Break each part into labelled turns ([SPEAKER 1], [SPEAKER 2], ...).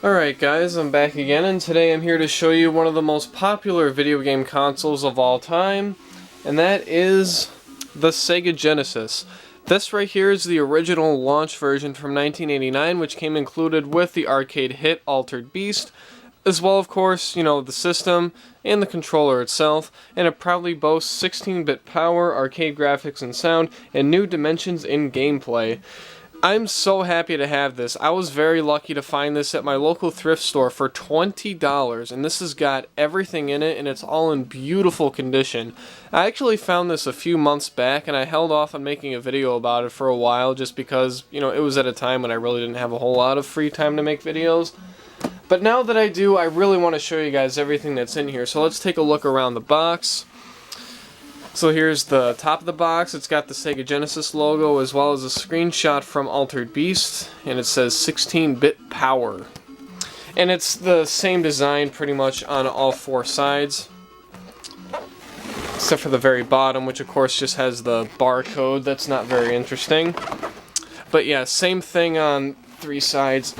[SPEAKER 1] Alright guys, I'm back again, and today I'm here to show you one of the most popular video game consoles of all time, and that is the Sega Genesis. This right here is the original launch version from 1989, which came included with the arcade hit Altered Beast, as well, of course, the system and the controller itself, and it proudly boasts 16-bit power, arcade graphics and sound, and new dimensions in gameplay. I'm so happy to have this. I was very lucky to find this at my local thrift store for $20, and this has got everything in it, and it's all in beautiful condition. I actually found this a few months back, and I held off on making a video about it for a while just because, it was at a time when I really didn't have a whole lot of free time to make videos. But now that I do, I really want to show you guys everything that's in here. So let's take a look around the box. So here's the top of the box. It's got the Sega Genesis logo as well as a screenshot from Altered Beast, and it says 16-bit power. And it's the same design pretty much on all four sides, except for the very bottom, which of course just has the barcode. That's not very interesting. But yeah, same thing on three sides.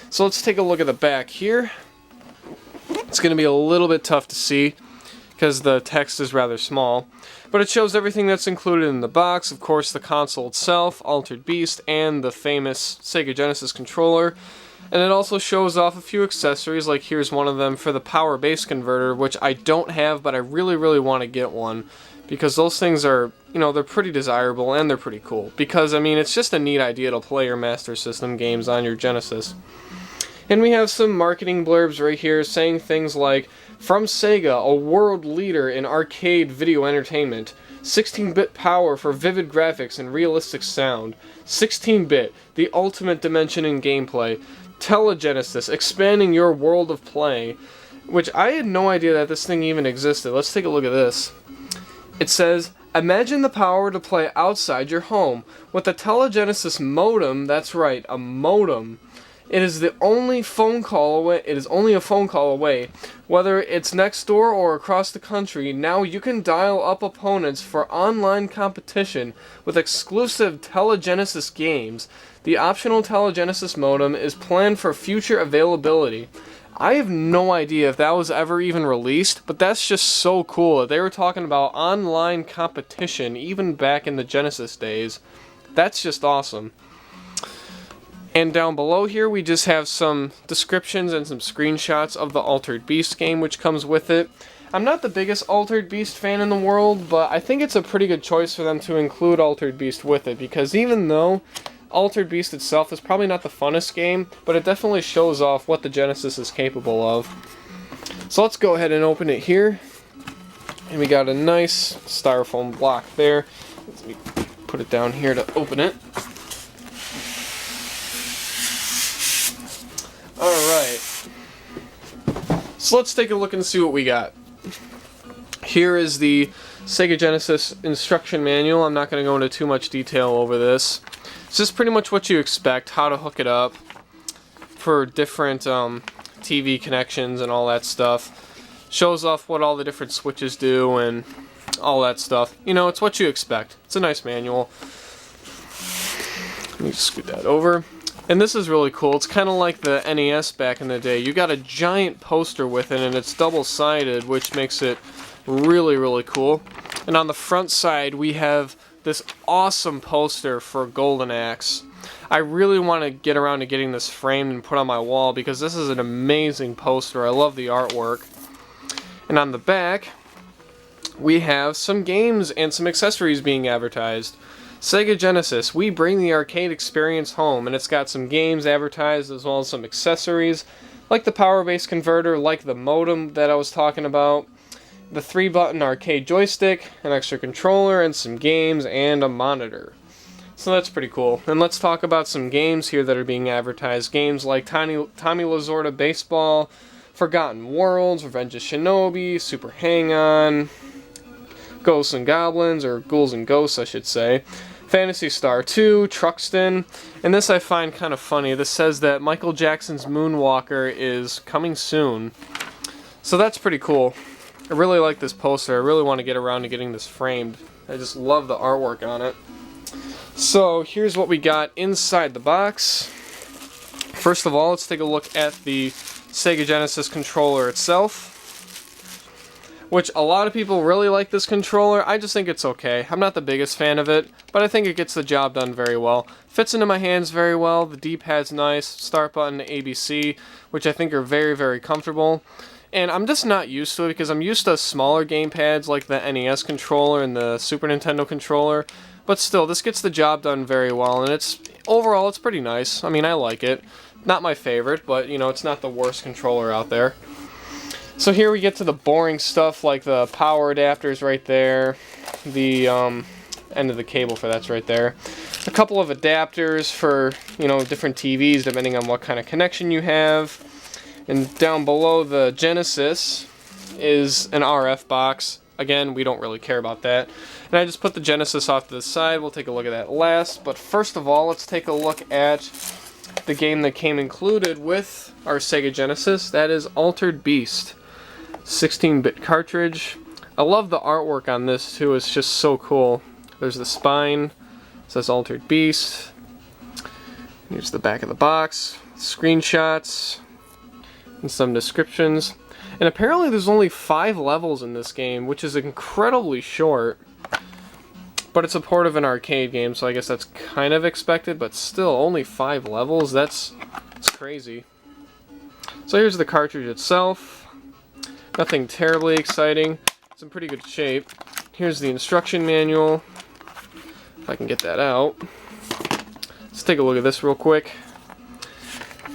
[SPEAKER 1] So let's take a look at the back here. It's going to be a little bit tough to see because the text is rather small, but it shows everything that's included in the box. Of course, the console itself, Altered Beast, and the famous Sega Genesis controller. And it also shows off a few accessories, like here's one of them for the power base converter, which I don't have, but I really, really want to get one, because those things are, they're pretty desirable and they're pretty cool. Because, it's just a neat idea to play your Master System games on your Genesis. And we have some marketing blurbs right here saying things like, from Sega, a world leader in arcade video entertainment, 16-bit power for vivid graphics and realistic sound, 16-bit, the ultimate dimension in gameplay, Telegenesis, expanding your world of play, which I had no idea that this thing even existed. Let's take a look at this. It says, imagine the power to play outside your home with a Telegenesis modem. That's right, a modem. It is only a phone call away. Whether it's next door or across the country, now you can dial up opponents for online competition with exclusive Telegenesis games. The optional Telegenesis modem is planned for future availability. I have no idea if that was ever even released, but that's just so cool that they were talking about online competition even back in the Genesis days. That's just awesome. And down below here we just have some descriptions and some screenshots of the Altered Beast game which comes with it. I'm not the biggest Altered Beast fan in the world, but I think it's a pretty good choice for them to include Altered Beast with it, because even though Altered Beast itself is probably not the funnest game, but it definitely shows off what the Genesis is capable of. So let's go ahead and open it here. And we got a nice styrofoam block there. Let me put it down here to open it. Alright, so let's take a look and see what we got. Here is the Sega Genesis instruction manual. I'm not going to go into too much detail over this. It's just pretty much what you expect, how to hook it up for different TV connections and all that stuff. Shows off what all the different switches do and all that stuff. It's what you expect. It's a nice manual. Let me just scoot that over. And this is really cool. It's kind of like the NES back in the day. You got a giant poster with it, and it's double-sided, which makes it really, really cool. And on the front side, we have this awesome poster for Golden Axe. I really want to get around to getting this framed and put on my wall, because this is an amazing poster. I love the artwork. And on the back, we have some games and some accessories being advertised. Sega Genesis, we bring the arcade experience home, and it's got some games advertised as well as some accessories, like the power base converter, like the modem that I was talking about, the 3-button arcade joystick, an extra controller, and some games, and a monitor. So that's pretty cool. And let's talk about some games here that are being advertised. Games like Tommy Lasorda Baseball, Forgotten Worlds, Revenge of Shinobi, Super Hang-On, Ghosts and Goblins, or Ghouls and Ghosts I should say, Phantasy Star 2, Truxton, and this I find kind of funny. This says that Michael Jackson's Moonwalker is coming soon. So that's pretty cool. I really like this poster. I really want to get around to getting this framed. I just love the artwork on it. So here's what we got inside the box. First of all, let's take a look at the Sega Genesis controller itself, which a lot of people really like this controller. I just think it's okay. I'm not the biggest fan of it, but I think it gets the job done very well. Fits into my hands very well. The D-pad's nice. Start button, ABC, which I think are very, very comfortable. And I'm just not used to it because I'm used to smaller gamepads like the NES controller and the Super Nintendo controller. But still, this gets the job done very well, and overall it's pretty nice. I mean, I like it. Not my favorite, but you know, it's not the worst controller out there. So here we get to the boring stuff like the power adapters right there. The end of the cable for that's right there. A couple of adapters for, you know, different TVs depending on what kind of connection you have. And down below the Genesis is an RF box. Again, we don't really care about that. And I just put the Genesis off to the side. We'll take a look at that last. But first of all, let's take a look at the game that came included with our Sega Genesis. That is Altered Beast. 16-bit cartridge. I love the artwork on this too. It's just so cool. There's the spine. It says Altered Beast. Here's the back of the box. Screenshots. And some descriptions. And apparently there's only 5 levels in this game, which is incredibly short. But it's a port of an arcade game, so I guess that's kind of expected, but still, only 5 levels? That's crazy. So here's the cartridge itself. Nothing terribly exciting. It's in pretty good shape. Here's the instruction manual. If I can get that out. Let's take a look at this real quick.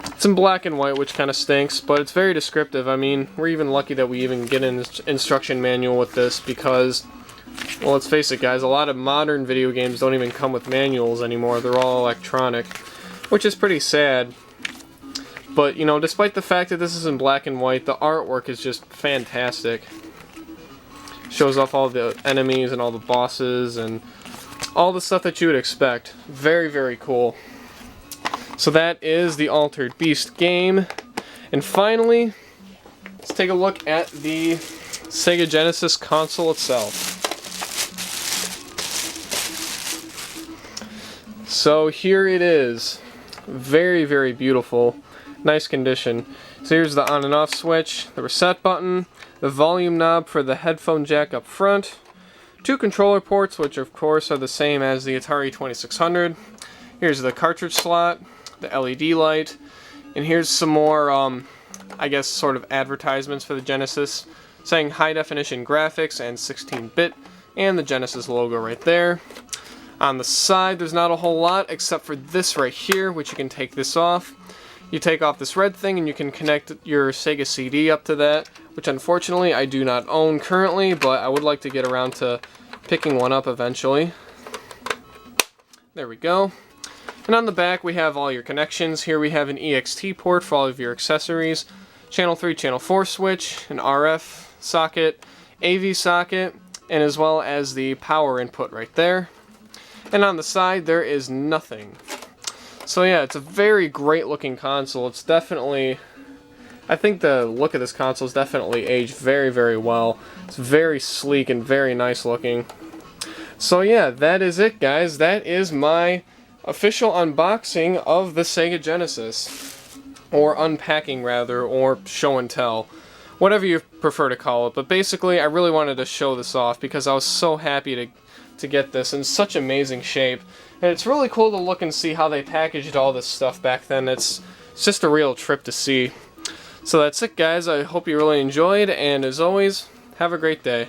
[SPEAKER 1] It's in black and white, which kind of stinks, but it's very descriptive. I mean, we're even lucky that we even get an instruction manual with this because, well, let's face it, guys, a lot of modern video games don't even come with manuals anymore. They're all electronic, which is pretty sad. But, you know, despite the fact that this is in black and white, the artwork is just fantastic. Shows off all the enemies and all the bosses and all the stuff that you would expect. Very, very cool. So that is the Altered Beast game. And finally, let's take a look at the Sega Genesis console itself. So here it is. Very, very beautiful. Nice condition. So here's the on and off switch, the reset button, the volume knob for the headphone jack up front, 2 controller ports, which of course are the same as the Atari 2600. Here's the cartridge slot, the LED light, and here's some more, I guess, sort of advertisements for the Genesis, saying high definition graphics and 16-bit, and the Genesis logo right there. On the side, there's not a whole lot except for this right here, which you can take this off. You take off this red thing and you can connect your Sega CD up to that, which unfortunately I do not own currently, but I would like to get around to picking one up eventually. There we go. And on the back we have all your connections. Here we have an EXT port for all of your accessories, channel 3, channel 4 switch, an RF socket, AV socket, and as well as the power input right there. And on the side there is nothing. So yeah, it's a very great looking console. It's definitely, I think the look of this console is definitely aged very, very well. It's very sleek and very nice looking. So yeah, that is it, guys. That is my official unboxing of the Sega Genesis. Or unpacking, rather, or show and tell. Whatever you prefer to call it. But basically, I really wanted to show this off because I was so happy to get this in such amazing shape. And it's really cool to look and see how they packaged all this stuff back then. It's just a real trip to see. So that's it, guys. I hope you really enjoyed, and as always, have a great day.